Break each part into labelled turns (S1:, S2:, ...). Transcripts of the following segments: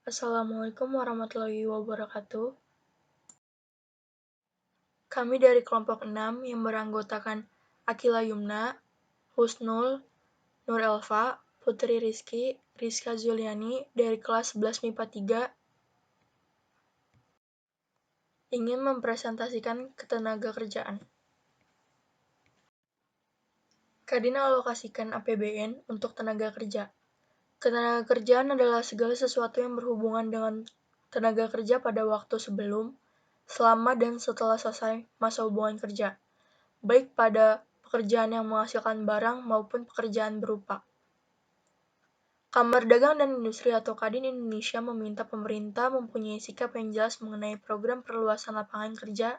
S1: Assalamualaikum warahmatullahi wabarakatuh. Kami dari kelompok 6 yang beranggotakan Akila Yumna, Husnul, Nur Elva, Putri Rizky, Rizka Zuliani dari kelas 11 MIPA 3 ingin mempresentasikan ketenagakerjaan. Kadin alokasikan APBN untuk tenaga kerja. Ketenagakerjaan adalah segala sesuatu yang berhubungan dengan tenaga kerja pada waktu sebelum, selama dan setelah selesai masa hubungan kerja, baik pada pekerjaan yang menghasilkan barang maupun pekerjaan berupa. Kamar Dagang dan Industri atau Kadin Indonesia meminta pemerintah mempunyai sikap yang jelas mengenai program perluasan lapangan kerja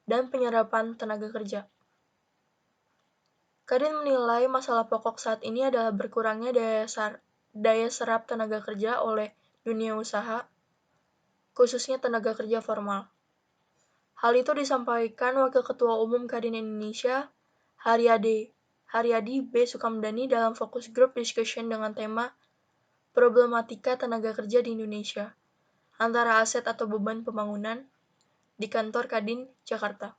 S1: dan penyerapan tenaga kerja. Kadin menilai masalah pokok saat ini adalah berkurangnya daya serap tenaga kerja oleh dunia usaha, khususnya tenaga kerja formal. Hal itu disampaikan Wakil Ketua Umum Kadin Indonesia, Haryadi B. Sukamdhani dalam Focus Group Discussion dengan tema Problematika Tenaga Kerja di Indonesia, antara aset atau beban pembangunan, di kantor Kadin, Jakarta.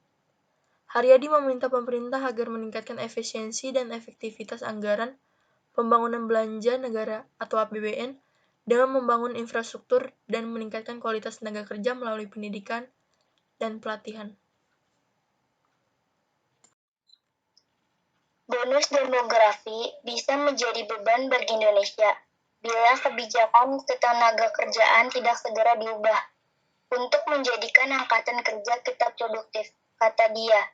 S1: Haryadi meminta pemerintah agar meningkatkan efisiensi dan efektivitas anggaran pembangunan belanja negara atau APBN dengan membangun infrastruktur dan meningkatkan kualitas tenaga kerja melalui pendidikan dan pelatihan.
S2: Bonus demografi bisa menjadi beban bagi Indonesia bila kebijakan ketenagakerjaan tidak segera diubah untuk menjadikan angkatan kerja kita produktif, kata dia.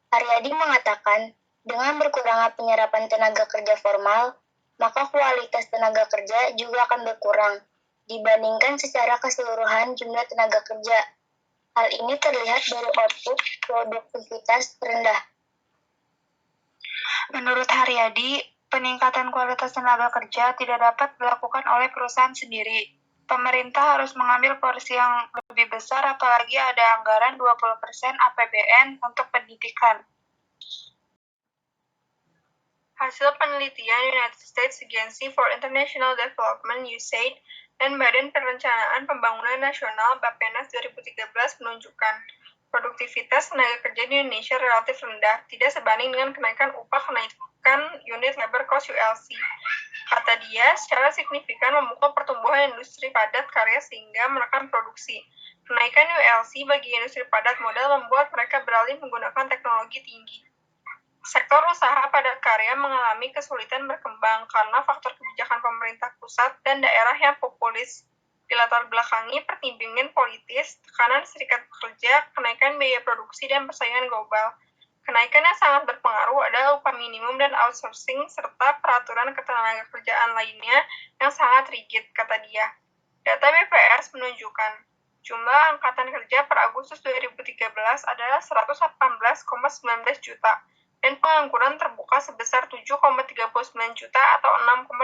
S2: Haryadi mengatakan, dengan berkurangnya penyerapan tenaga kerja formal, maka kualitas tenaga kerja juga akan berkurang dibandingkan secara keseluruhan jumlah tenaga kerja. Hal ini terlihat dari output produktivitas rendah. Menurut Haryadi, peningkatan kualitas tenaga kerja tidak dapat dilakukan oleh perusahaan sendiri. Pemerintah harus mengambil porsi yang lebih besar apalagi ada anggaran 20% APBN untuk pendidikan. Hasil penelitian United States Agency for International Development (USAID) dan Badan Perencanaan Pembangunan Nasional (Bappenas) 2013 menunjukkan produktivitas tenaga kerja di Indonesia relatif rendah, tidak sebanding dengan kenaikan unit labor cost ULC. Kata dia, secara signifikan memukul pertumbuhan industri padat karya sehingga menekan produksi. Kenaikan ULC bagi industri padat modal membuat mereka beralih menggunakan teknologi tinggi. Sektor usaha padat karya mengalami kesulitan berkembang karena faktor kebijakan pemerintah pusat dan daerah yang populis. Dilatar belakangi pertimbangan politis, tekanan serikat pekerja, kenaikan biaya produksi, dan persaingan global. Kenaikan yang sangat berpengaruh adalah upah minimum dan outsourcing, serta peraturan ketenagakerjaan lainnya yang sangat rigid, kata dia. Data BPS menunjukkan, jumlah angkatan kerja per Agustus 2013 adalah 118,19 juta, dan pengangguran terbuka sebesar 7,39 juta atau 6,25%.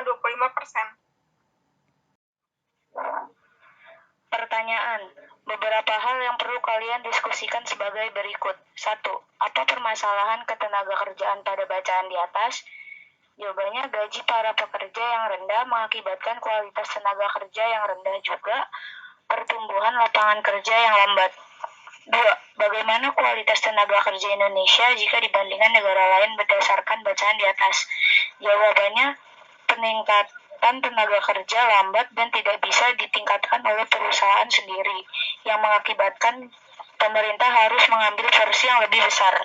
S2: Pertanyaan, beberapa hal yang perlu kalian diskusikan sebagai berikut. 1. Apa permasalahan ketenagakerjaan pada bacaan di atas? Jawabannya, gaji para pekerja yang rendah mengakibatkan kualitas tenaga kerja yang rendah juga pertumbuhan lapangan kerja yang lambat. 2. Bagaimana kualitas tenaga kerja Indonesia jika dibandingkan negara lain berdasarkan bacaan di atas? Jawabannya, peningkatan tenaga kerja lambat dan tidak bisa ditingkatkan oleh perusahaan sendiri, yang mengakibatkan pemerintah harus mengambil porsi yang lebih besar.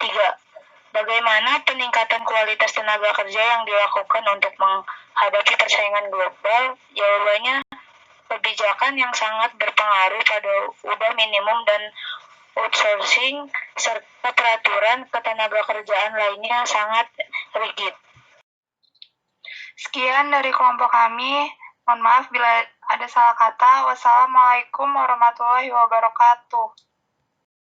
S2: 3. Bagaimana peningkatan kualitas tenaga kerja yang dilakukan untuk menghadapi persaingan global? Jawabannya, kebijakan yang sangat berpengaruh pada upah minimum dan outsourcing serta peraturan ketenagakerjaan lainnya sangat rigid. Sekian dari kelompok kami. Mohon maaf bila ada salah kata. Wassalamualaikum warahmatullahi wabarakatuh.